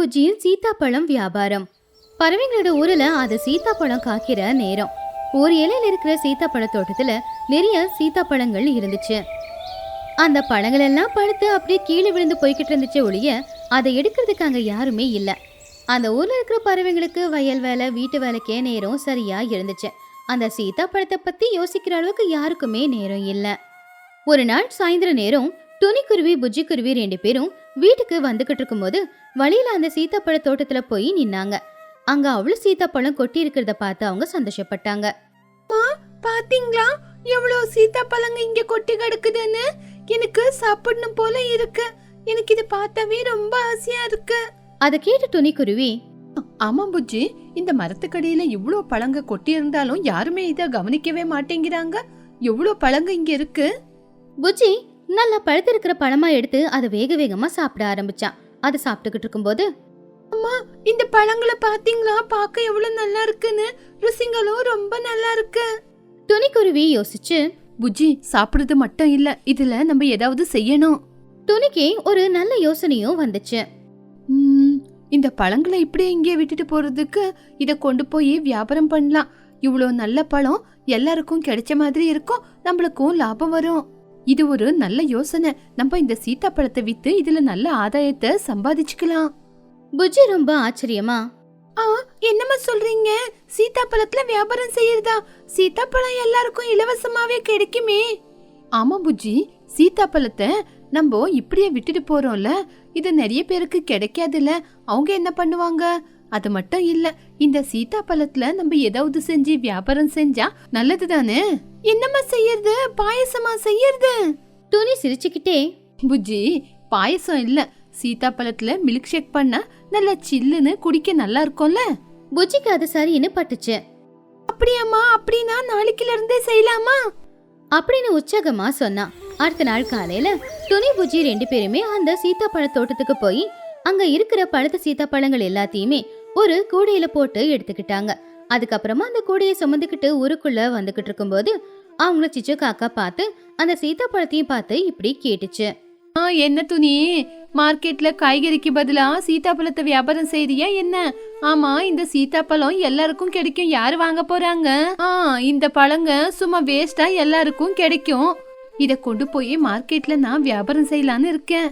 புஜ்ஜியின் சீத்தாப்பழம் வியாபாரம். பறவைங்களோட ஊர்ல அது சீத்தாப்பழம் காக்கிற நேரம். ஒரு இலையில இருக்கிற சீத்தாப்பழ தோட்டத்துல நிறைய சீத்தாப்பழங்கள் இருந்துச்சு. அந்த பழங்கள் எல்லாம் பழுத்து அப்படியே கீழே விழுந்து போய்கிட்டு இருந்துச்சு ஒழிய அதை எடுக்கிறதுக்கு அங்க யாருமே இல்ல. அந்த ஊர்ல இருக்கிற பறவைங்களுக்கு வயல் வேலை வீட்டு வேலைக்கே நேரம் சரியா இருந்துச்சு. அந்த சீத்தாப்பழத்தை பத்தி யோசிக்கிற அளவுக்கு யாருக்குமே நேரம் இல்ல. ஒரு நாள் சாயந்தர நேரம் துணிக்குருவி புஜ்ஜிக்குருவி 2 பேரும் வீட்டுக்கு வந்துகிட்டு இருக்கும்போது வழியில அந்த சீத்தாப்பழ தோட்டத்துல போய் நின்னாங்க. அங்க அவ்வளவு சீத்தாப்பழம் கொட்டி இருக்கிறத பார்த்து அவங்க சந்தோஷப்பட்டாங்க. பாத்தீங்களா எவ்வளவு சீத்தாப்பழங்க இங்க கொட்டி கிடக்குதுன்னு? எனக்கு சாப்பிடணும் போல இருக்கு. எனக்கு இத பார்த்தாவே ரொம்ப ஆசையா இருக்கு. அத கேட்டு துணிக்குருவி, ஆமா புஜ்ஜி, இந்த மரத்துக்கடியில இவ்வளவு பழங்க கொட்டி இருந்தாலும் யாருமே இத கவனிக்கவே மாட்டேங்கிறாங்க. எவ்வளவு பழங்க இங்க இருக்கு. புஜ்ஜி நல்லா பழுத்திருக்கிற பழமா எடுத்து அதை வேக வேகமா சாப்பிட ஆரம்பிச்சான். அதை சாப்பிட்டுக்கிட்டு இருக்கும்போது, அம்மா இந்த பழங்களை பாத்தீங்களா? பார்க்க எவ்வளவு நல்லா இருக்குன்னு. ருசிங்களும் ரொம்ப நல்லா இருக்கு. துணிக்குருவி யோசிச்சு, புஜ்ஜி சாப்பிடுறது மட்டும் இல்ல, இதுல நம்ம ஏதாவது செய்யணும். துணிக்கு ஒரு நல்ல யோசனையும் வந்துச்சு. இந்த பழங்களை இப்படியே இங்கே விட்டுட்டு போறதுக்கு இத கொண்டு போய் வியாபாரம் பண்ணலாம். இவ்வளவு நல்ல பழம் எல்லாருக்கும் கிடைச்ச மாதிரி இருக்கும், நம்மளுக்கும் லாபம் வரும். இது ஒரு நல்ல யோசனை. நம்ம இந்த சீத்தாப்பழத்தை வித்து இதுல நல்ல ஆதாயத்தை சம்பாதிச்சுக்கலாம். புஜ்ஜி ரொம்ப ஆச்சரியமா, என்னமா சொல்றீங்க? சீத்தாப்பழத்துல வியாபாரம் செய்யறதா? சீத்தாப்பழம் எல்லாருக்கும் இலவசமாவே கிடைக்குமே. ஆமா புஜ்ஜி, சீத்தாப்பழத்தை நம்ம இப்படியே விட்டுட்டு போறோம்ல, இது நிறைய பேருக்கு கிடைக்காதுல்ல. அவங்க என்ன பண்ணுவாங்க? அது மட்டும் இல்ல, இந்த சீத்தாப்பழத்துல நம்ம ஏதாவது செஞ்சு வியாபாரம் செஞ்சா நல்லது தானே. என்னமா செய்யறது? பாயசமா செய்யறது? துணி சிரிச்சுக்கிட்டே, புஜ்ஜி பாயசம் இல்ல, சீத்தாப்பழத்துல மில்க் ஷேக் பண்ண நல்லா சில்லுன்னு குடிக்க நல்லா இருக்கும்ல. புஜ்ஜிக்கு அது சரின்னு பட்டுச்சு. அப்படியாமா? அப்படின்னா நாளைக்குல இருந்தே செய்யலாமா அப்படின்னு உற்சாகமா சொன்னா. அடுத்த நாள் காலையில துணி புஜ்ஜி 2 பேருமே அந்த சீத்தாப்பழ தோட்டத்துக்கு போய் அங்க இருக்கிற பழுத்த சீத்தாப்பழங்கள் எல்லாத்தையுமே ஒரு கூடையில போட்டு எடுத்துக்கிட்டாங்க. அதுக்கப்புறமா அந்த கூடையை சுமந்துக்கிட்டு ஊருக்குள்ள வந்துகிட்டு இருக்கும்போது அவங்கள சிச்சு காக்கா பார்த்து அந்த சீத்தாப்பழத்தையும் பார்த்து இப்படி கேட்டுச்சு. என்ன துணி, மார்க்கெட்ல காய்கறிக்கு பதிலா சீத்தாப்பழத்தை வியாபாரம் செய்யறியா என்ன? ஆமா, இந்த சீத்தாப்பழம் எல்லாருக்கும் கிடைக்கும், யாரு வாங்க போறாங்க? இந்த பழங்க சும்மா வேஸ்டா எல்லாருக்கும் கிடைக்கும். இத கொண்டு போய் மார்க்கெட்ல நான் வியாபாரம் செய்யலான்னு இருக்கேன்.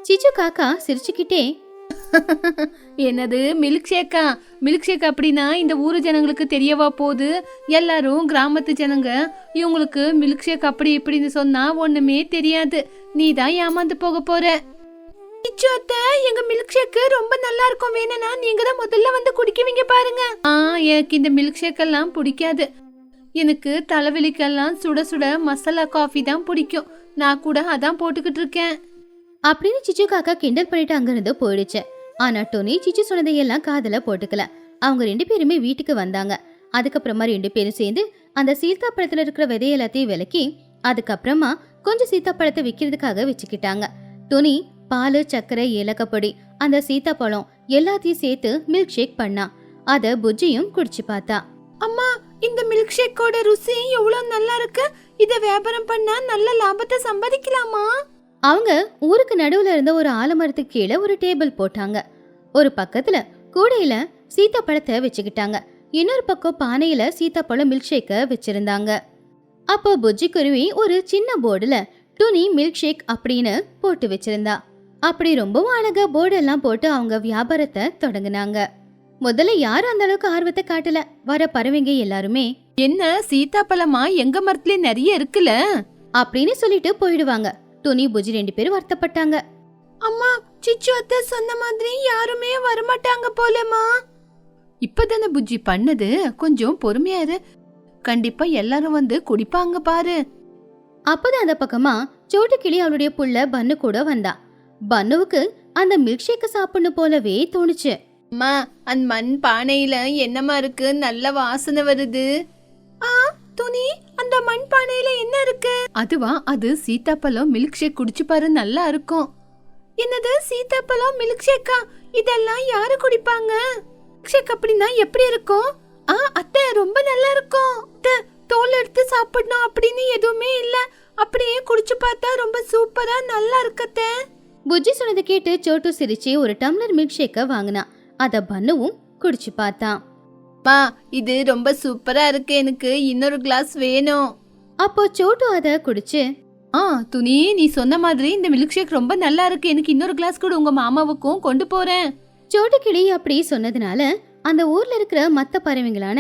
சிச்சு காக்கா சிரிச்சுக்கிட்டே, என்னது மில்க் ஷேக்கா? மில்க் ஷேக் அப்படின்னா இந்த ஊரு ஜனங்களுக்கு தெரியவா போகுது? எல்லாரும் கிராமத்து ஜனங்க, இவங்களுக்கு மில்க் ஷேக் அப்படி இப்படின்னு சொன்னா ஒண்ணுமே தெரியாது. நீ தான் ஏமாந்து போக போற. எங்க மில்க் ஷேக் ரொம்ப நல்லா இருக்கும், வேணும்னா நீங்க தான் முதல்ல வந்து குடிக்குவீங்க பாருங்க. எனக்கு இந்த மில்க் ஷேக் எல்லாம் பிடிக்காது. எனக்கு தலைவலிக்கெல்லாம் சுட சுட மசாலா காஃபி தான் பிடிக்கும். நான் கூட அதான் போட்டுக்கிட்டு இருக்கேன் அப்படின்னு சிச்சு காக்கா கிண்டல் பண்ணிட்டு அங்கிருந்து போயிடுச்சு. ஆனா டோனி சிச்சு சொன்னதையெல்லாம் காதுல போட்டுக்கல. அவங்க 2 பேருமே வீட்டுக்கு வந்தாங்க. அதுக்கப்புறமா 2 பேரும் சேர்ந்து அந்த சீத்தாப்பழத்துல இருக்கிற விதை எல்லாத்தையும் விலக்கி அதுக்கப்புறமா கொஞ்சம் சீத்தாப்பழத்தை விற்கிறதுக்காக வச்சுக்கிட்டாங்க. துணி பால், சர்க்கரை, ஏலக்காய், அந்த சீத்தாப்பழம் எல்லாத்தையும் சேர்த்து மில்க் ஷேக் பண்ணா. அத புஜ்ஜியும் குடிச்சு பார்த்தா. அம்மா, இந்த மில்க் ஷேக்கோட ருசி எவ்வளவு நல்லா இருக்கு. இத வியாபாரம் பண்ணா நல்ல லாபத்தை சம்பாதிக்கலாமா? அவங்க ஊருக்கு நடுவுல இருந்த ஒரு ஆலமரத்துக்கு கீழே ஒரு டேபிள் போட்டாங்க. ஒரு பக்கத்துல கூடையில சீத்தாப்பழத்தை வச்சுக்கிட்டாங்க. இன்னொரு பக்கம் பானையில சீத்தாப்பழம் மில்க் ஷேக்க வச்சிருந்தாங்க. அப்போ புஜ்ஜி குருவி ஒரு சின்ன போர்டுல துணி மில்க் ஷேக் அப்படின்னு போட்டு வச்சிருந்தா. அப்படி ரொம்பவும் அழகா போர்டு எல்லாம் போட்டு அவங்க வியாபாரத்தை தொடங்கினாங்க. முதல்ல யாரும் அந்த அளவுக்கு ஆர்வத்தை காட்டல. வர பறவைங்க எல்லாருமே, என்ன சீத்தாப்பழமா, எங்க மரத்துல நிறைய இருக்குல்ல அப்படின்னு சொல்லிட்டு போயிடுவாங்க. துணி புஜ்ஜி 2 பேரும் வருத்தப்பட்டாங்க. அம்மா, சிச்சு அத்தை சொன்ன மாதிரி யாருமே வரமாட்டாங்க போலமா. இப்பதானே புஜ்ஜி பண்ணது, கொஞ்சம் பொறுமையா இரு. கண்டிப்பா எல்லாரும் வந்து குடிப்பாங்க பாரு. அப்பதான் அந்த பக்கமா சோட்டு கிளி அவளுடைய புள்ள பன்னு கூட வந்தா. பன்னுவுக்கு அந்த மில்க் ஷேக்க சாப்பிடணும் போலவே தோணுச்சு. அம்மா, அந்த மண் பானையில என்னமா இருக்கு? நல்ல வாசனை வருது. துணி, அந்த மண் பானையில என்ன இருக்கு? அதுவா, அது சீத்தாப்பழம் மில்க் ஷேக், குடிச்சு பாரு, நல்லா இருக்கும். என்னது சீத்தாப்பழம் மில்க் ஷேக்கா? இதெல்லாம் யாரு குடிப்பாங்க? மில்க் ஷேக் அப்படின்னா எப்படி இருக்கும்? அத்தை ரொம்ப நல்லா இருக்கும். தோல் எடுத்து சாப்பிடணும் அப்படின்னு எதுவுமே இல்ல, அப்படியே குடிச்சு பார்த்தா ரொம்ப சூப்பரா நல்லா இருக்கத்தே. புஜ்ஜி சொன்னதை கேட்டு சோட்டு சிரிச்சு ஒரு டம்ளர் மில்க் ஷேக்க வாங்கினான். அத பன்னுவும் குடிச்சு பார்த்தான். மா, இது ரொம்ப சூப்பரா இருக்கு, எனக்கு இன்னொரு கிளாஸ் வேணும். அப்போ சோட்டு அத குடிச்சு, துணி, நீ சொன்ன மாதிரி இந்த மில்க் ஷேக் ரொம்ப நல்லா இருக்கு, எனக்கு இன்னொரு கிளாஸ் கூட உங்க மாமாவுக்கும் கொண்டு போறேன். சோட்டு கிளி அப்படி சொன்னதுனால அந்த ஊர்ல இருக்கிற மத்த பறவைங்களான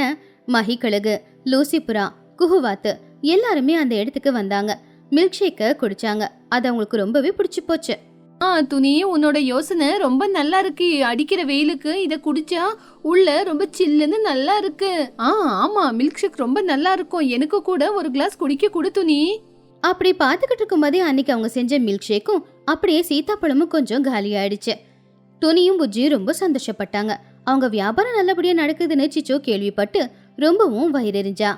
மஹிக்கழுகு, லூசிபுரா, குஹுவாத்து எல்லாருமே அந்த இடத்துக்கு வந்தாங்க. மில்க் ஷேக்க குடிச்சாங்க. அது அவங்களுக்கு ரொம்பவே பிடிச்சு போச்சு. துணி, உன்னோட யோசனை ரொம்ப நல்லா இருக்கு. அடிக்கிற வெயிலுக்கு இத குடிச்சா உள்ள ரொம்ப சில்லுன்னு நல்லா இருக்கு. ஆமா, மில்க் ஷேக் ரொம்ப நல்லா இருக்கும், எனக்கு கூட ஒரு கிளாஸ் குடிக்க கொடு துணி. அப்படி பாத்துக்கிட்டு இருக்கும் போதே அன்னைக்கு அவங்க செஞ்ச மில்க் ஷேக்கும் அப்படியே சீத்தாப்பழமும் கொஞ்சம் காலி ஆயிடுச்சு. துணியும் புஜ்ஜியும் ரொம்ப சந்தோஷப்பட்டாங்க. அவங்க வியாபாரம் நல்லபடியா நடக்குதுன்னு சிச்சோ கேள்விப்பட்டு ரொம்பவும் வயிறெறிஞ்சா.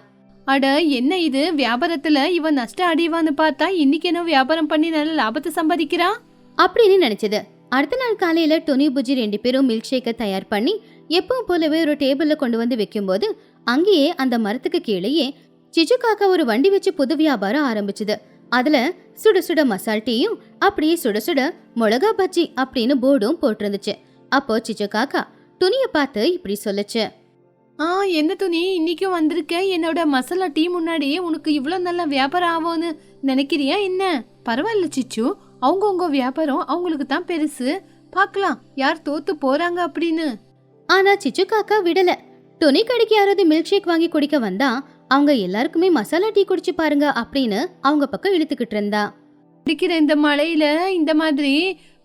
அட, என்ன இது, வியாபாரத்துல இவன் நஷ்டம் அடைவான்னு பார்த்தா இன்னைக்கு என்ன வியாபாரம் பண்ணி நல்ல லாபத்தை சம்பாதிக்கிறா அப்படின்னு நினைச்சது. அடுத்த நாள் காலையில டொனி புஜ்ஜி 2 பேரும் மில்க் ஷேக்கை தயார் பண்ணி எப்பவும் போலவே ஒரு டேபிள்ல கொண்டு வந்து வைக்கும்போது அங்கேயே அந்த மரத்துக்கு கீழேயே சிச்சு காக்கா ஒரு வண்டி வச்சு புது வியாபாரம் ஆரம்பிச்சுது. அதுல சுட சுட மசால் டீயும் அப்படியே சுட சுட மிளகா பஜ்ஜி அப்படின்னு போர்டும் போட்டிருந்துச்சு. அப்போ சிச்சு காக்கா துணிய பார்த்து இப்படி சொல்லுச்சு. என்ன துணி, இன்னைக்கும் வந்திருக்க, என்னோட மசாலா டீ முன்னாடியே உனக்கு இவ்வளவு நல்ல வியாபாரம் ஆகும்னு நினைக்கிறியா என்ன? பரவாயில்ல சிச்சு, அவங்கவுங்க வியாபாரம் அவங்களுக்கு தான் பெருசு, பார்க்கலாம் யார் தோத்து போறாங்க அப்படின்னு. ஆனா சிச்சு காக்கா விடல. துணி கடைக்கு யாராவது மில்க் ஷேக் வாங்கி குடிக்க வந்தா அவங்க எல்லாருக்குமே மசாலா டீ குடிச்சு பாருங்க அப்படின்னு அவங்க பக்கம் இழுத்துக்கிட்டு இருந்தா. குடிக்கிற இந்த மழையில இந்த மாதிரி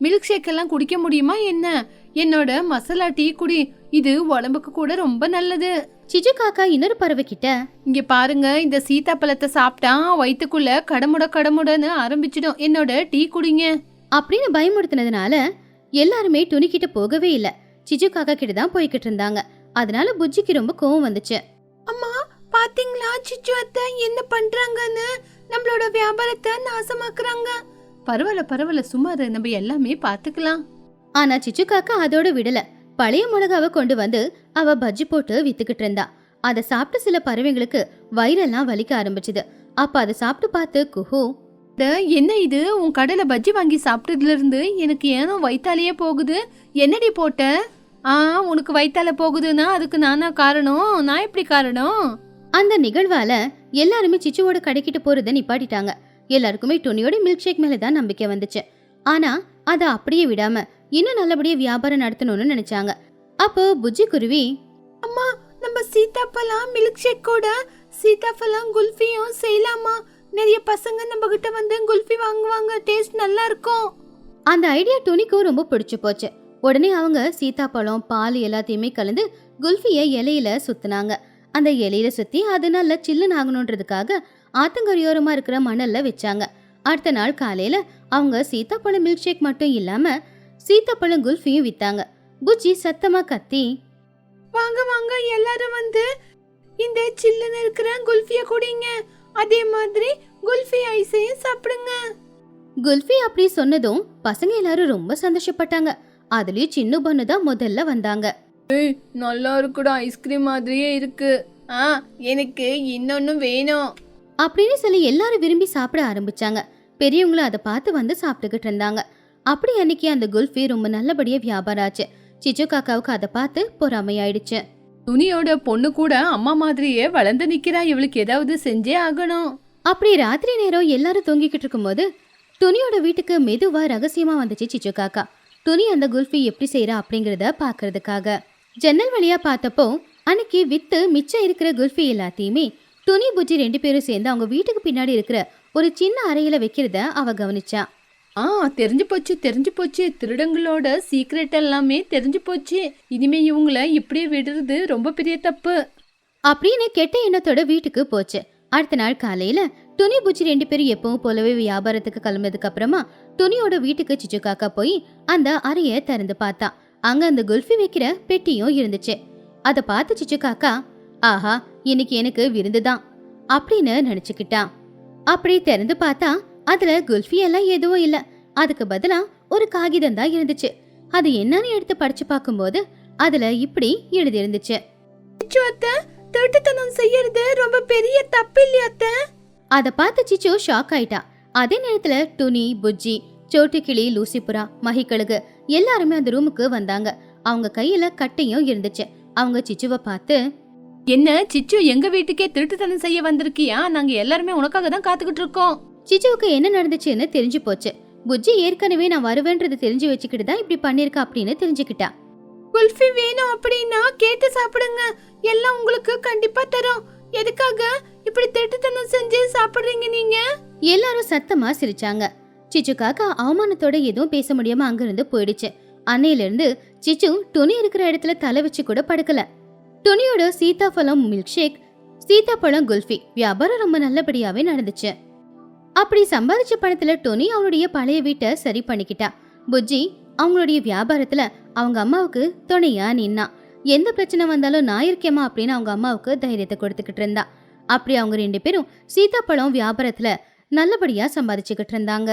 மில்க் ஷேக் எல்லாம் குடிக்க முடியுமா என்ன? என்னோட மசாலா டீ குடி, இது உடம்புக்கு கூட ரொம்ப நல்லது. சிச்சு காக்கா இன்னொரு பறவை கிட்ட, இங்க பாருங்க, இந்த சீத்தாப்பழத்தை சாப்பிட்டா வயிற்றுக்குள்ள கடமுடன்னு ஆரம்பிச்சிடும், என்னோட டீ குடிங்க அப்படின்னு பயமுறுத்தினதுனால எல்லாருமே துணி கிட்ட போகவே இல்ல. சிச்சு காக்கா கிட்ட தான் போய்கிட்டு இருந்தாங்க. அதனால புஜ்ஜிக்கு ரொம்ப கோவம் வந்துச்சு. அம்மா, பாத்தீங்களா சிச்சு அத்தை என்ன பண்றாங்கன்னு? நம்மளோட வியாபாரத்தை நாசமாக்குறாங்க. பரவாயில்ல சுமார், நம்ம எல்லாமே பாத்துக்கலாம். ஆனா சிச்சு காக்கா அதோட விடல. பழைய மிளகாவை கொண்டு வந்து அவ பஜ்ஜி போட்டு வித்துக்கிட்டு இருந்தா. அதை சாப்பிட்டு சில பறவைங்களுக்கு வயிறெல்லாம் வலிக்க ஆரம்பிச்சுது. அப்ப அதை சாப்பிட்டு பார்த்து குஹு, என்ன இது, உன் கடையில பஜ்ஜி வாங்கி சாப்பிட்டதுல இருந்து எனக்கு ஏனோ வயித்தாலேயே போகுது, என்னடி போட்ட? உனக்கு வயித்தால போகுதுன்னா அதுக்கு நானா காரணம்? நான் எப்படி காரணம்? அந்த நிகழ்வால எல்லாருமே சிச்சுவோட கடைக்கிட்டு போறத நிப்பாட்டிட்டாங்க. எல்லாருக்குமே டொனியோட மில்க் ஷேக் மேலதான் நம்பிக்கை வந்துச்சு. ஆனா அதை அப்படியே விடாம இன்னும் நல்லபடியா வியாபாரம் நடத்தணும்னு நினைச்சாங்க. அப்போ புஜ்ஜி குருவி, அம்மா, நம்ம சீத்தாப்பழம் மில்க் ஷேக்கோட சீத்தாப்பழம் குல்ஃபியும் செய்யலாமா? நிறைய பசங்க நம்ம கிட்ட வந்து குல்ஃபி வாங்குவாங்க, டேஸ்ட் நல்லா இருக்கும். அந்த ஐடியா டொனிக்கும் ரொம்ப பிடிச்சு போச்சு. உடனே அவங்க சீத்தாப்பழம், பால் எல்லாத்தையுமே கலந்து குல்ஃபிய இலையில சுத்தினாங்க. அந்த இலையில சுத்தி அது நல்ல சில்லுன்னு ஆகணுன்றதுக்காக ஆத்தங்கரையோரமா இருக்கிற மணல்ல வச்சாங்க. அடுத்த நாள் காலையில அவங்க சீத்தாப்பழம் மில்க் ஷேக் மட்டும் இல்லாம சீத்தாப்பழம் குல்ஃபியும் வித்தாங்க. புஜ்ஜி சத்தமா கத்தி, வாங்க வாங்க எல்லாரும் வந்து இந்த சில்லுன்னு இருக்கிற குல்ஃபிய குடிங்க, அதே மாதிரி குல்ஃபி ஐஸையும் சாப்பிடுங்க. குல்ஃபி அப்படி சொன்னதும் பசங்க எல்லாரும் ரொம்ப சந்தோஷப்பட்டாங்க. அதுலயும் சின்ன பொண்ணு தான் முதல்ல வந்தாங்க. நல்லா இருக்குடா, ஐஸ்கிரீம் மாதிரியே இருக்கு, எனக்கு இன்னொன்னு வேணும் அப்படின்னு சொல்லி எல்லாரும் விரும்பி சாப்பிட ஆரம்பிச்சாங்க. பெரியவங்களும் அதை பார்த்து வந்து சாப்பிட்டுக்கிட்டு இருந்தாங்க. அப்படி அன்னைக்கு அந்த குல்ஃபி ரொம்ப நல்லபடியா வியாபாரம் ஆச்சு. சிச்சு காக்காவுக்கு அதை பார்த்து பொறாமையாயிடுச்சு. துணியோட பொண்ணு கூட அம்மா மாதிரியே வளர்ந்து நிக்கிறா, இவளுக்கு ஏதாவது செஞ்சே ஆகணும். அப்படி ராத்திரி நேரம் எல்லாரும் தூங்கிக்கிட்டு இருக்கும்போது துணியோட வீட்டுக்கு மெதுவா ரகசியமா வந்துச்சு சிச்சு காக்கா. துணி அந்த குல்ஃபி எப்படி செய்யறா அப்படிங்கறத பாக்குறதுக்காக ஜன்னல் வழியா பார்த்தப்போ அன்னைக்கு வித்து மிச்சம் இருக்கிற குல்ஃபி எல்லாத்தையுமே துணி புஜ்ஜி 2 பேரும் சேர்ந்து அவங்க வீட்டுக்கு பின்னாடி இருக்கிற ஒரு சின்ன அறையில வைக்கிறத அவ கவனிச்சா. தெரிஞ்சு போச்சு, திருடங்களோட சீக்ரெட் எல்லாமே தெரிஞ்சு போச்சு, இனிமே இவங்கள இப்படியே விடுறது ரொம்ப பெரிய தப்பு அப்படின்னு கெட்ட எண்ணத்தோட வீட்டுக்கு போச்சு. அடுத்த நாள் காலையில துணி புஜ்ஜி 2 பேரும் எப்பவும் போலவே வியாபாரத்துக்கு கிளம்புனதுக்கு அப்புறமா துணியோட வீட்டுக்கு சிச்சு காக்கா போய் அந்த அறைய திறந்து பார்த்தா. அங்க அந்த குல்ஃபி வைக்கிற பெட்டியும் இருந்துச்சு. அதை பார்த்து சிச்சு காக்கா, ஆஹா, இன்னைக்கு எனக்கு விருந்துதான் அப்படின்னு நினைச்சுக்கிட்டான். அப்படி திறந்து பார்த்தா அதுல குல்ஃபி எல்லாம் எதுவும் இல்ல. அதுக்கு பதிலா ஒரு காகிதம் தான் இருந்துச்சு. அது என்னன்னு எடுத்து படிச்சு பார்க்கும்போது அதுல இப்படி எழுதி இருந்துச்சு, திருட்டுத்தனம் செய்யறது ரொம்ப பெரிய தப்பு இல்லையா? அதை பார்த்து சிச்சு ஷாக் ஆயிட்டா. அதே நேரத்துல துணி, புஜ்ஜி, சோட்டு கிளி, லூசிபுரா, மகிக்கழுகு எல்லாருமே அந்த ரூமுக்கு வந்தாங்க. அவங்க கையில கட்டையும் இருந்துச்சு. அவங்க சிச்சுவை பார்த்து, என்ன சிச்சு, எங்க வீட்டுக்கே திருட்டுத்தனம் செய்ய வந்திருக்கியா? நாங்க எல்லாருமே உனக்காக தான் காத்துக்கிட்டு இருக்கோம். சிச்சுவுக்கு என்ன நடந்துச்சுன்னு தெரிஞ்சு போச்சு. புஜ்ஜி ஏற்கனவே நான் வருவேன்றது தெரிஞ்சு வச்சுக்கிட்டு தான் இப்படி பண்ணிருக்கா அப்படின்னு தெரிஞ்சுக்கிட்டா. குல்ஃபி வேணும் அப்படின்னா கேட்டு சாப்பிடுங்க, எல்லாம் உங்களுக்கு கண்டிப்பா தரோம். எதுக்காக இப்படி திருட்டுத்தனம் செஞ்சு சாப்பிடுறீங்க நீங்க? எல்லாரும் சத்தமா சிரிச்சாங்க. சிச்சு காக்கா அவமானத்தோட எதுவும் பேச முடியாம அங்கிருந்து போயிடுச்சு. அன்னையில இருந்து சிச்சு துணி இருக்கிற இடத்துல தலை வச்சு கூட படுக்கல. துணியோட சீதாப்பழம் மில்க் ஷேக், சீதாப்பழம் குல்ஃபி வியாபாரம் ரொம்ப நல்லபடியாவே நடந்துச்சு. அப்படி சம்பாதிச்ச பணத்துல டொனி அவளுடைய பழைய வீட்டை சரி பண்ணிக்கிட்டா. புஜ்ஜி அவங்களுடைய வியாபாரத்துல அவங்க அம்மாவுக்கு துணையா நின்னா. எந்த பிரச்சனை வந்தாலும் நான் இருக்கேமா அப்படின்னு அவங்க அம்மாவுக்கு தைரியத்தை கொடுத்துக்கிட்டு இருந்தா. அப்படி அவங்க 2 பேரும் சீதாப்பழம் வியாபாரத்துல நல்லபடியா சம்பாதிச்சுக்கிட்டு இருந்தாங்க.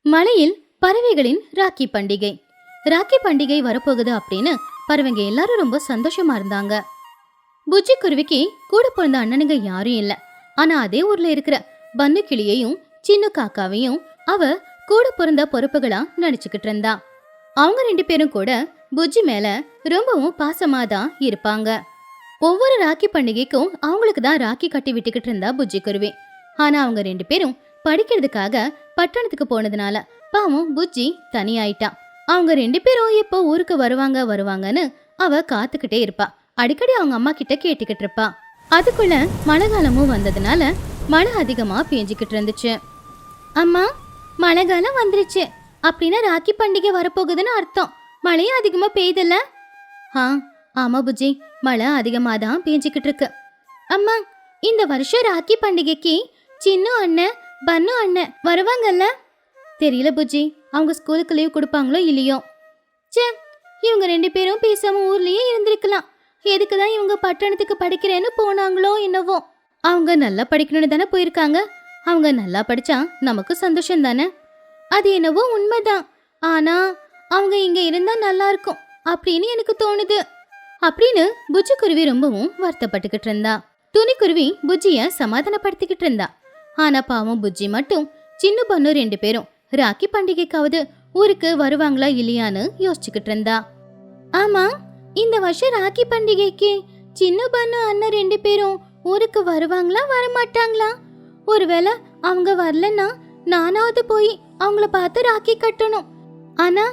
மலையில் பறவைகளின் ராக்கி பண்டிகை. ராக்கி பண்டிகை வரப்போகுது அப்படின்னு பறவைங்க எல்லாரும் ரொம்ப சந்தோஷமா இருந்தாங்க. புஜ்ஜி குருவிக்கு கூட பிறந்த அண்ணனுங்க யாரும் இல்ல. ஆனா அதே ஊர்ல இருக்கிற பன்னு கிளியையும் சின்ன காக்காவையும் அவ கூட பிறந்த பொறுப்புகளா நினைச்சுக்கிட்டு இருந்தா. அவங்க 2 பேரும் கூட புஜ்ஜி மேல ரொம்பவும் பாசமா தான் இருப்பாங்க. ஒவ்வொரு ராக்கி பண்டிகைக்கும் அவங்களுக்கு தான் ராக்கி கட்டி விட்டுக்கிட்டு இருந்தா புஜ்ஜி குருவி. ஆனா அவங்க 2 பேரும் படிக்கிறதுக்காக பட்டணத்துக்கு போனதுனால பாவம் புஜ்ஜி தனியாயிட்டா. அவங்க 2 பேரும் எப்போ ஊருக்கு வருவாங்கன்னு அவ காத்துக்கிட்டே இருப்பா. அடிக்கடி அவங்க அம்மா கிட்ட கேட்டுக்கிட்டு இருப்பா. அதுக்குள்ள மழை காலமும் வந்ததுனால மழை அதிகமா பெஞ்சுக்கிட்டு இருந்துச்சு. அம்மா, மழை காலம் வந்துருச்சு அப்படின்னா ராக்கி பண்டிகை வரப்போகுதுன்னு அர்த்தம். மழையும் அதிகமா பெய்யுதுல்ல? ஆமா புஜ்ஜி, மழை அதிகமா தான் பெஞ்சுக்கிட்டு இருக்கு. அம்மா, இந்த வருஷம் ராக்கி பண்டிகைக்கு சின்னு அண்ணன், பன்னு அண்ணன் வருவாங்கல்ல? தெரியல புஜ்ஜி, அவங்க ஸ்கூலுக்கு லீவ் கொடுப்பாங்களோ இல்லையோ. சே, இவங்க 2 பேரும் பேசாம ஊர்லயே இருந்திருக்கலாம். எதுக்குதான் இவங்க பட்டணத்துக்கு படிக்கிறேன்னு போனாங்களோ என்னவோ. அவங்க நல்லா படிக்கணும்னு தானே போயிருக்காங்க. அவங்க நல்லா படிச்சா நமக்கு சந்தோஷம் தானே. அது என்னவோ உண்மைதான். ஆனா அவங்க இங்க இருந்தா நல்லா இருக்கும் அப்படின்னு எனக்கு தோணுது அப்படின்னு புஜ்ஜி குருவி ரொம்பவும் வருத்தப்பட்டுக்கிட்டு இருந்தா. துணிக்குருவி புஜ்ஜிய சமாதானப்படுத்திக்கிட்டு இருந்தா. ஆனா பாவம் புஜ்ஜி மட்டும் சின்ன பொண்ணு 2 பேரும் ராக்கி பண்டிகைக்காவது ஊருக்கு வருவாங்களா இல்லையான்னு யோசிச்சுக்கிட்டு இருந்தா. ஆமா, இந்த வருஷம் ராக்கி பண்டிகைக்கு சின்ன பொண்ணு அண்ணன் 2 பேரும் ஊருக்கு வருவாங்களா வரமாட்டாங்களா? ஒருவேளை அவங்க வரலன்னா நானாவது போய் அவங்கள பார்த்து ராக்கி கட்டணும். ஆனா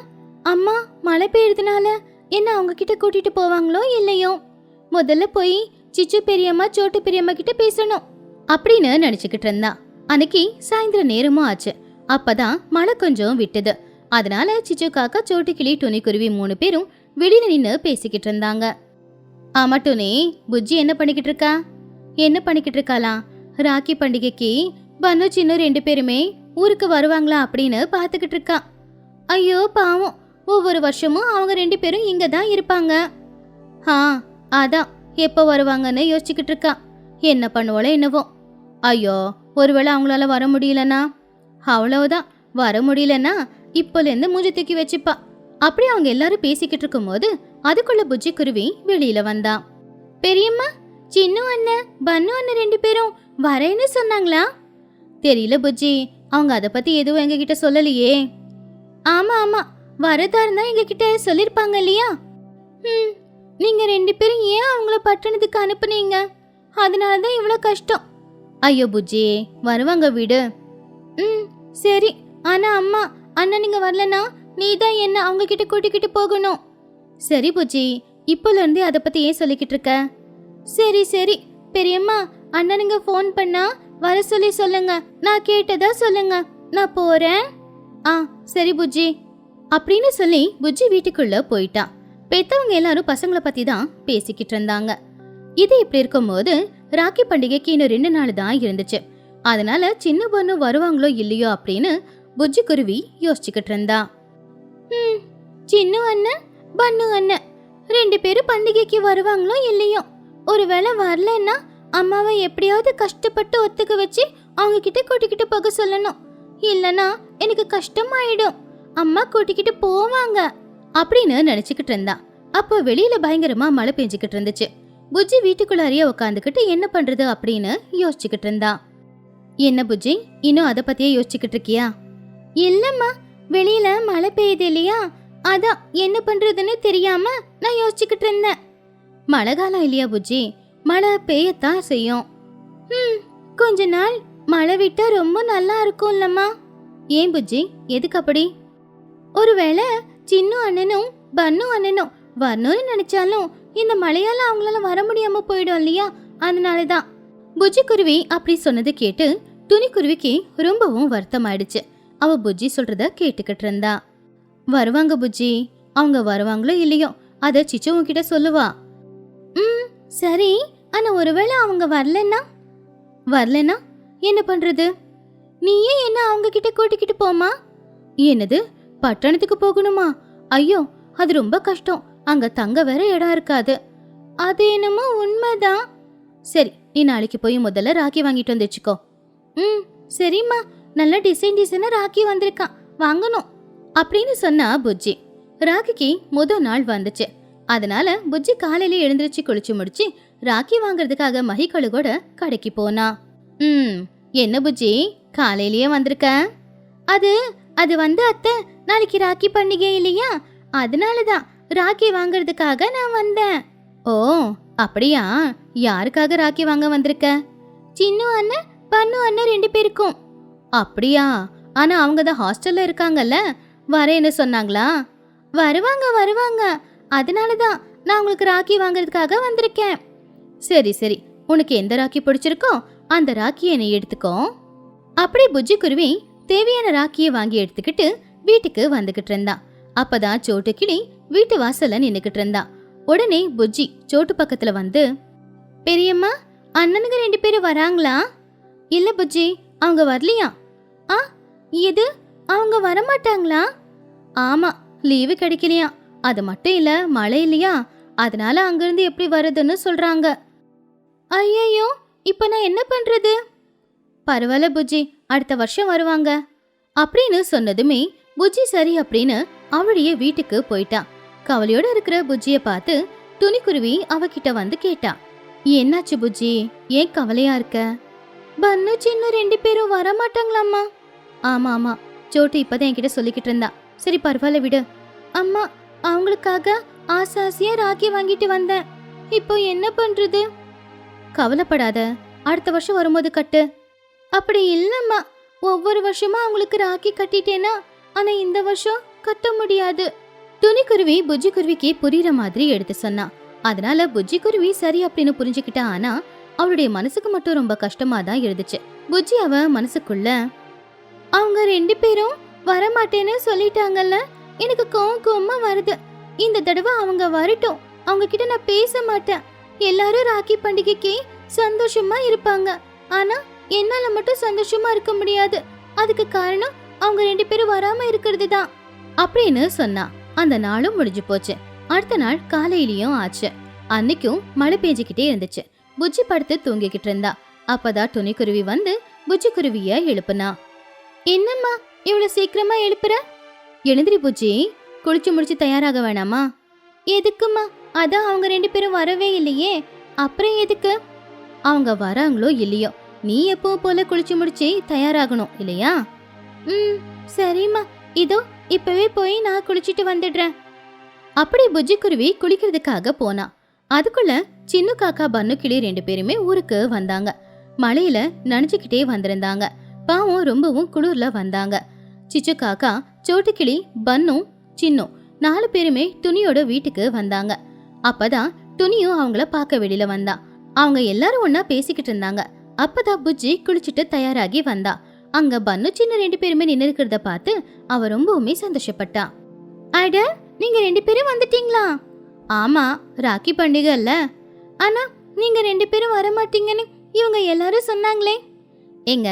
அம்மா மழை பெய்யறதுனால என்ன அவங்க கிட்ட கூட்டிட்டு போவாங்களோ இல்லையோ. முதல்ல போய் சிச்சு பெரியம்மா, சோட்டு பெரியம்மா கிட்ட பேசணும் அப்படின்னு நினைச்சுக்கிட்டு இருந்தா. அன்னைக்கு சாயந்தரம் நேரமும் ஆச்சு. அப்பதான் மழை கொஞ்சம் விட்டது. அதனால சிச்சு காக்கா, சோட்டு கிளி, துணி குருவி 3 பேரும் வெளியில நின்னு பேசிக்கிட்டு இருந்தாங்க. ஆமா டோனி, புஜ்ஜி என்ன பண்ணிக்கிட்டு இருக்கா? என்ன பண்ணிக்கிட்டு இருக்காளா? ராக்கி பண்டிகைக்கு பன்னு சின்ன 2 பேருமே ஊருக்கு வருவாங்களா அப்படின்னு பாத்துக்கிட்டு இருக்கா. ஐயோ பாவம், ஒவ்வொரு வருஷமும் அவங்க 2 பேரும் இங்க தான் இருப்பாங்க. அதான் எப்போ வருவாங்கன்னு யோசிச்சுக்கிட்டு இருக்கா. என்ன பண்ணுவாளோ என்னவோ. ஐயோ, ஒருவேளை அவங்களால வர முடியலன்னா? அவ்வளவுதான், வர முடியலன்னா இப்போலேருந்து மூஞ்சி தூக்கி வச்சுப்பா. அப்படி அவங்க எல்லாரும் பேசிக்கிட்டு இருக்கும் போது அதுக்குள்ள புஜ்ஜி குருவி வெளியில வந்தா. பெரியம்மா, சின்ன அண்ணன், பன்னு அண்ணன் 2 பேரும் வரேன்னு சொன்னாங்களா? தெரியல புஜ்ஜி, அவங்க அதை பத்தி எதுவும் எங்ககிட்ட சொல்லலையே. ஆமா, வரதா இருந்தா எங்ககிட்ட சொல்லிருப்பாங்க இல்லையா? நீங்க 2 பேரும் ஏன் அவங்கள பட்டணத்துக்கு அனுப்புனீங்க? அதனாலதான் இவ்வளவு கஷ்டம். ஐயோ புஜ்ஜி, வருவாங்க விடு. சரி, ஆனா அம்மா, அண்ணன் நீங்க வரலனா நீ தான் என்ன அவங்க கிட்ட கூட்டிக்கிட்டு போகணும். சரி புஜ்ஜி, இப்போல இருந்தே அதை பத்தி ஏன் சொல்லிக்கிட்டு இருக்க? சரி பெரியம்மா, அண்ணனுங்க ஃபோன் பண்ணா வர சொல்லி சொல்லுங்க. நான் கேட்டதா சொல்லுங்க, நான் போறேன். சரி புஜ்ஜி அப்படின்னு சொல்லி புஜ்ஜி வீட்டுக்குள்ள போயிட்டான். பெத்தவங்க எல்லாரும் பசங்களை பத்தி தான் பேசிக்கிட்டு இருந்தாங்க. இது இப்படி இருக்கும்போது ராக்கி பண்டிகைக்கு இன்னும் 2 நாள் தான் இருந்துச்சு. அதனால சின்ன பொண்ணு வருவாங்களோ இல்லையோ அப்படின்னு புஜ்ஜி குருவி யோசிச்சுக்கிட்டு இருந்தா. சின்ன அண்ணன், பன்னு அண்ணன் 2 பேரும் பண்டிகைக்கு வருவாங்களோ இல்லையோ. ஒருவேளை வரலன்னா அம்மாவை எப்படியாவது கஷ்டப்பட்டு ஒத்துக்க வச்சு அவங்க கிட்ட கூட்டிக்கிட்டு போக சொல்லணும். இல்லனா எனக்கு கஷ்டமாயிடும். அம்மா கூட்டிக்கிட்டு போவாங்க அப்படின்னு நினைச்சுக்கிட்டு இருந்தா. அப்போ வெளியில பயங்கரமா மழை பெஞ்சுக்கிட்டு இருந்துச்சு. புஜ்ஜி வீட்டுக்குள்ளாரியே உட்காந்துக்கிட்டு என்ன பண்றது அப்படின்னு யோசிச்சுக்கிட்டு இருந்தா. என்ன புஜ்ஜி, இன்னும் அதை பத்தியே யோசிச்சுக்கிட்டு இருக்கியா? இல்லம்மா, வெளியில மழை பெய்யுது இல்லையா, அதான் என்ன பண்றதுன்னு தெரியாம நான் யோசிச்சுக்கிட்டு இருந்தேன். மழை காலம் இல்லையா புஜ்ஜி, மழை பெய்யத்தான் செய்யும். கொஞ்ச நாள் மழை விட்டா ரொம்ப நல்லா இருக்கும்லம்மா. ஏன் புஜ்ஜி, எதுக்கு அப்படி? ஒருவேளை சின்னு அண்ணனும் பன்னு அண்ணனும் வரணும்னு நினைச்சாலும் இந்த மழையால அவங்களால வர முடியாம போயிடும் இல்லையா, அதனாலதான். புஜ்ஜி குருவி அப்படி சொன்னது கேட்டு துணிக்குருவிக்கு ரொம்பவும் வருத்தமாயிடுச்சு. அவ புஜ்ஜி சொல்றத கேட்டுக்கிட்டு இருந்தா. வருவாங்க புஜ்ஜி, அவங்க வருவாங்களோ இல்லையோ அத சிச்சு உன்கிட்ட சொல்லுவா. சரி, ஆனா ஒருவேளை அவங்க வரலன்னா என்ன பண்றது? நீயே என்ன அவங்க கிட்ட கூட்டிக்கிட்டு போமா. என்னது, பட்டணத்துக்கு போகணுமா? ஐயோ, அது ரொம்ப கஷ்டம். அங்க தங்க வேற இடம் இருக்காது. அது என்னமோ உண்மைதான். சரி, நீ நாளைக்கு போய் முதல்ல ராக்கி வாங்கிட்டு வந்து வச்சுக்கோ. சரிம்மா, நல்ல டிசைனா ராக்கி வந்திருக்கான், வாங்கணும் அப்படின்னு சொன்னா புஜ்ஜி. ராக்கிக்கு முதல் நாள் வந்துச்சு. அதனால புஜ்ஜி காலையில எழுந்திருச்சு குளிச்சு முடிச்சு ராக்கி வாங்குறதுக்காக மகிக்கழுகோட கடைக்கு போனா. என்ன புஜ்ஜி, காலையிலயே வந்திருக்க? அது வந்து அத்தை, நாளைக்கு ராக்கி பண்டிகை இல்லையா, அதனாலதான் ராக்கி வாங்குறதுக்காக நான் வந்தேன். ஓ அப்படியா? யாருக்காக ராக்கி வாங்க வந்திருக்க? சின்னு அண்ணன் பன்னு அண்ணன் 2 பேருக்கும். அப்படியா? ஆனா அவங்க தான் ஹாஸ்டல்ல இருக்காங்கல்ல, வரேன்னு சொன்னாங்களா? வருவாங்க, அதனாலதான் நான் உங்களுக்கு ராக்கி வாங்குறதுக்காக வந்திருக்கேன். சரி சரி, உனக்கு எந்த ராக்கி பிடிச்சிருக்கோ அந்த ராக்கியை நீ எடுத்துக்கோ. அப்படி புஜ்ஜி குருவி தேவையான ராக்கியை வாங்கி எடுத்துக்கிட்டு வீட்டுக்கு வந்துகிட்டு இருந்தா. அப்பதான் சோட்டு கிளி வீட்டு வாசல்ல நின்னுக்கிட்டு இருந்தா. உடனே புஜ்ஜி சோட்டு பக்கத்துல வந்து, பெரியம்மா, அண்ணனுங்க 2 பேரும் வராங்களா? இல்ல புஜ்ஜி, அவங்க வரலையா. இது அவங்க வரமாட்டாங்களா? ஆமா, லீவு கிடைக்கலையா. அது மட்டும் இல்ல, மழை இல்லையா, அதனால அங்கிருந்து எப்படி வருதுன்னு சொல்றாங்க. ஐயோ, இப்ப நான் என்ன பண்றது? பரவாயில்ல புஜ்ஜி, அடுத்த வருஷம் வருவாங்க அப்படின்னு சொன்னதுமே புஜ்ஜி சரி அப்படின்னு அவளுடைய வீட்டுக்கு போயிட்டா. கவலையோட இருக்கிற புஜ்ஜிய பார்த்து துணிக்குருவி அவகிட்ட வந்து கேட்டா, என்னாச்சு புஜ்ஜி, ஏன் கவலையா இருக்க? பன்னு சின்ன 2 பேரும் வர மாட்டாங்களாம்மா. ஆமா, சோட்டு இப்பதான் என்கிட்ட சொல்லிக்கிட்டு இருந்தா. சரி பரவாயில்ல விடு. அம்மா, அவங்களுக்காக ஆசாசியா ராக்கி வாங்கிட்டு வந்தேன், இப்போ என்ன பண்றது? கவலைப்படாத, அடுத்த வருஷம் வரும்போது கட்டு. அப்படி இல்லம்மா, ஒவ்வொரு வருஷமா அவங்களுக்கு ராக்கி கட்டிட்டேனா, ஆனா இந்த வருஷம் கட்ட முடியாது. துணிக்குருவி புஜ்ஜி குருவிக்கு புரியுற மாதிரி எடுத்து சொன்னா. அதனால புஜ்ஜி குருவி சரி அப்படின்னு புரிஞ்சுக்கிட்டா. ஆனா அவளுடைய மனசுக்கு மட்டும் ரொம்ப கஷ்டமா தான் இருந்துச்சு. புஜ்ஜி அவ மனசுக்குள்ள, அவங்க 2 பேரும் வரமாட்டேன்னு சொல்லிட்டாங்கல்ல, எனக்கு கோவமா வருது. இந்த தடவை அவங்க வரட்டும், அவங்க கிட்ட நான் பேச மாட்டேன். எல்லாரும் ராக்கி பண்டிகைக்கு சந்தோஷமா இருப்பாங்க, ஆனா என்னால மட்டும் சந்தோஷமா இருக்க முடியாது. அதுக்கு காரணம் அவங்க 2 பேரும் வராம இருக்கிறது தான் அப்படின்னு சொன்னா. அந்த நாளும் முடிஞ்சு போச்சு. அடுத்த நாள் காலையிலயும் ஆச்சு. அன்னைக்கும் மழை பெஞ்சுக்கிட்டே இருந்துச்சு. புஜ்ஜி படுத்து தூங்கிக்கிட்டு இருந்தா. அப்பதான் துணிக்குருவி வந்து புஜ்ஜி குருவிய எழுப்புனா. என்னம்மா இவ்வளவு சீக்கிரமா எழுப்புற? எழுந்திரி புஜ்ஜி, குளிச்சு முடிச்சு தயாராக வேணாமா? எதுக்குமா? அதான் அவங்க 2 பேரும் வரவே இல்லையே, அப்புறம் எதுக்கு? அவங்க வராங்களோ இல்லையோ, நீ எப்பவும் போல குளிச்சு முடிச்சு தயாராகணும் இல்லையா? சரிம்மா, இதோ இப்பவே போய் நான் குளிச்சுட்டு வந்துடுறேன். அப்படி புஜ்ஜி குருவி குளிக்கிறதுக்காக போனா. அதுக்குள்ள சின்னு காக்கா பன்னு கிளி 2 பேருமே ஊருக்கு வந்தாங்க. மழையில நனைஞ்சுக்கிட்டே வந்திருந்தாங்க. பாவம் ரொம்பவும் குளிர்ல வந்தாங்க. சிச்சு காக்கா, சோட்டு கிளி, பன்னும் சின்னும் 4 பேருமே துணியோட வீட்டுக்கு வந்தாங்க. அப்பதான் துணியும் அவங்கள பார்க்க வெளியில வந்தா. அவங்க எல்லாரும் ஒன்னா பேசிக்கிட்டு இருந்தாங்க. அப்பதான் புஜ்ஜி குளிச்சுட்டு தயாராகி வந்தா. அங்க பன்னு சின்ன 2 பேருமே நின்று இருக்கிறத பார்த்து அவ ரொம்பவுமே சந்தோஷப்பட்டா. அட, நீங்க 2 பேரும் வந்துட்டீங்களா? ஆமா, ராக்கி பண்டிகை இல்ல, ஆனா நீங்க 2 பேரும் வரமாட்டீங்கன்னு இவங்க எல்லாரும் சொன்னாங்களே. எங்க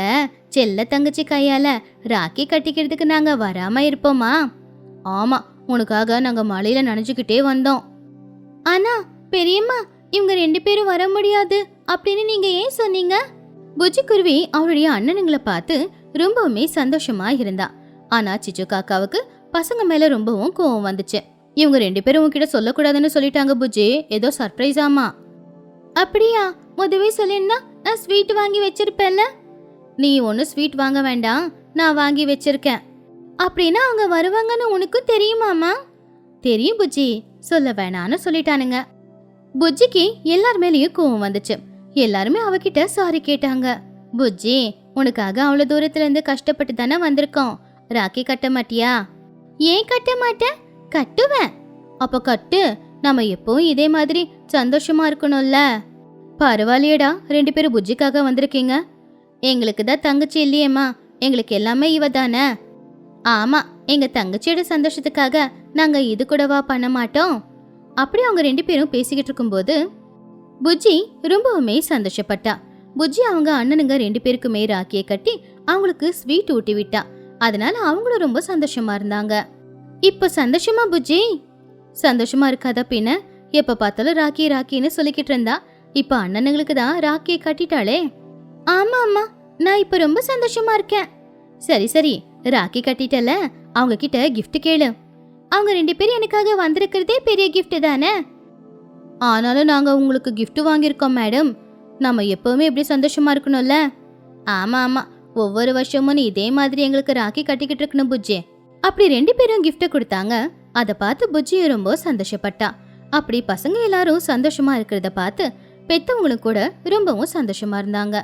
செல்ல தங்கச்சி கையால ராக்கி கட்டிக்கிறதுக்கு நாங்க வராம இருப்போமா? ஆமா, உனக்காக நாங்க மழையில நனைஞ்சுக்கிட்டே வந்தோம். ஆனா பெரியம்மா, இவங்க 2 பேரும் வர முடியாது அப்படின்னு நீங்க ஏன் சொன்னீங்க? புஜ்ஜி குருவி அவளுடைய அண்ணனுங்களை பார்த்து ரொம்பவுமே சந்தோஷமா இருந்தா. ஆனா சிச்சு காக்காவுக்கு பசங்க மேல ரொம்பவும் கோவம் வந்துச்சு. இவங்க 2 பேரும் உன்கிட்ட சொல்லக்கூடாதுன்னு சொல்லிட்டாங்க புஜ்ஜி, ஏதோ சர்ப்ரைஸ் ஆமா. அப்படியா? முதவே சொல்லிருந்தா நான் ஸ்வீட் வாங்கி வச்சிருப்பேன்ல. நீ ஒன்னும் ஸ்வீட் வாங்க வேண்டாம், நான் வாங்கி வச்சிருக்கேன். அப்படின்னா அவங்க வருவாங்கன்னு உனக்கும் தெரியுமாமா? தெரியும் புஜ்ஜி, சொல்ல வேணான்னு சொல்லிட்டானுங்க. புஜ்ஜிக்கு எல்லார் மேலேயும் கோவம் வந்துச்சு. எல்லாருமே அவகிட்ட சாரி கேட்டாங்க. புஜ்ஜி, உனக்காக அவ்வளவு தூரத்துல இருந்து கஷ்டப்பட்டு தானே வந்திருக்கோம். ராக்கி கட்ட மாட்டியா? ஏன் கட்ட மாட்டேன்? கட்டுவேன். அப்ப கட்டு. நம்ம எப்பவும் இதே மாதிரி சந்தோஷமா இருக்கணும்ல. பரவாயில்லையடா, 2 பேரும் புஜ்ஜிக்காக வந்திருக்கீங்க. எங்களுக்கு தான் தங்கச்சி இல்லையேம்மா, எங்களுக்கு எல்லாமே இவ தானே. ஆமா, எங்க தங்கச்சியோட சந்தோஷத்துக்காக நாங்க இது கூடவா பண்ண மாட்டோம்? அப்படி அவங்க 2 பேரும் பேசிக்கிட்டு இருக்கும்போது புஜ்ஜி ரொம்பவுமே சந்தோஷப்பட்டா. புஜ்ஜி அவங்க அண்ணனுங்க 2 பேருக்குமே ராக்கியை கட்டி அவங்களுக்கு ஸ்வீட் ஊட்டி விட்டா. அதனால அவங்களும் ரொம்ப சந்தோஷமா இருந்தாங்க. இப்ப சந்தோஷமா புஜ்ஜி? சந்தோஷமா இருக்காதா பின்ன? எப்ப பார்த்தாலும் ராக்கி ராக்கின்னு சொல்லிக்கிட்டு இருந்தா. இப்ப அண்ணனுங்களுக்கு தான் ராக்கியை கட்டிட்டாளே. ஆமா அம்மா, நான் இப்ப ரொம்ப சந்தோஷமா இருக்கேன். சரி சரி, ராக்கி கட்டிட்டல, அவங்க கிட்ட கிஃப்ட் கேளு. அவங்க 2 பேரும் எனக்காக வந்திருக்கிறதே பெரிய கிஃப்ட் தானே. ஆனாலும் நாங்க உங்களுக்கு கிஃப்ட் வாங்கியிருக்கோம் மேடம். நம்ம எப்பவுமே இப்படி சந்தோஷமா இருக்கணும்ல. ஆமா ஆமா, ஒவ்வொரு வருஷமும் நீ இதே மாதிரி எங்களுக்கு ராக்கி கட்டிக்கிட்டு இருக்கணும் புஜ்ஜி. அப்படி 2 பேரும் கிஃப்ட் கொடுத்தாங்க. அதை பார்த்து புஜ்ஜி ரொம்ப சந்தோஷப்பட்டா. அப்படி பசங்க எல்லாரும் சந்தோஷமா இருக்கிறத பார்த்து பெத்தவங்களும் கூட ரொம்பவும் சந்தோஷமா இருந்தாங்க.